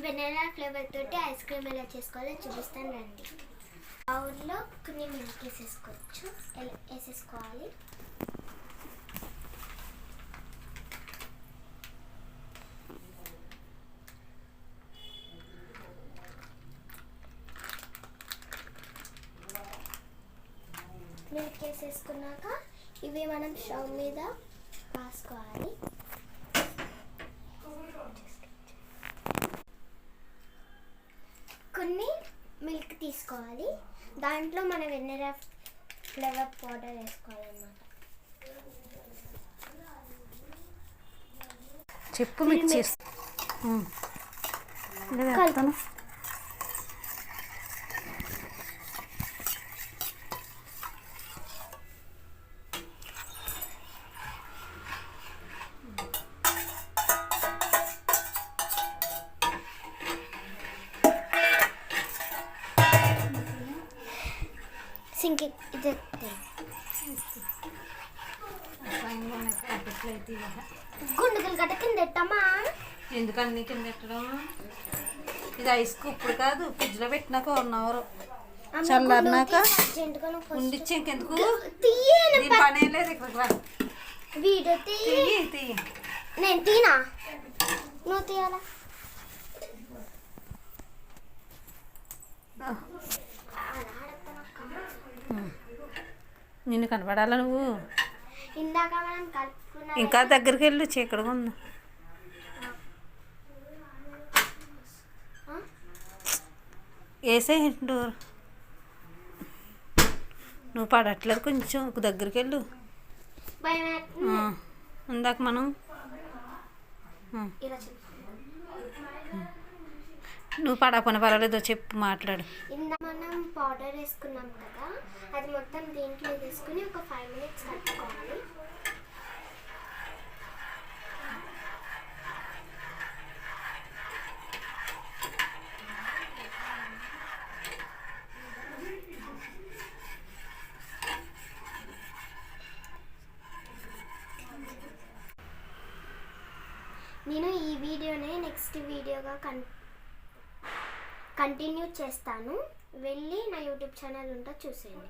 Vanilla flavour తోటి ice cream ఎలా చేసుకోవాలో చూపిస్తాను రండి. బౌల్లో కొన్ని మిల్క్ వేసేసుకోవాలి. మిల్క్ వేసేసుకున్నాక ఇవి మనం స్టవ్ మీద కాసుకోవాలి. కొన్ని మిల్క్ తీసుకోవాలి, దాంట్లో మనం వెనిలా ఫ్లేవర్ పౌడర్ వేసుకోవాలన్నమాట. చెప్పు మిక్స్ ఇది గుండుగులు గడ్డ కింద పెట్టమ్మా. ఎందుకని కింద పెట్టడం? ఇది ఐస్ ఇప్పుడు కాదు, ఫ్రిడ్జ్లో పెట్టినాక 1 అవర్ చల్లారినాక ఉండిచ్చి ఇంకెందుకు పని లేదు. ఇక్కడికి నేను తీనా, నువ్వు తీయాలా? నిన్ను కనపడాలా నువ్వు? ఇందాక మనం కలుపుకున్నా. ఇంకా దగ్గరికి వెళ్ళు, చీకటిగా ఉంది. వేసే డోర్ నువ్వు పడట్లేదు, కొంచెం దగ్గరికి వెళ్ళు. ఇందాక మనం నువ్వు పడకపోయినా పర్వాలేదో చెప్పు, మాట్లాడు. మనం పౌడర్ వేసుకున్నాం కదా, అది మొత్తం దీంట్లో వేసుకుని ఒక 5 minutes కట్టుకోవాలి. నేను ఈ వీడియోనే నెక్స్ట్ వీడియోగా కంటిన్యూ చేస్తాను. వెళ్ళి నా యూట్యూబ్ ఛానల్ ఉంటే చూసేయండి.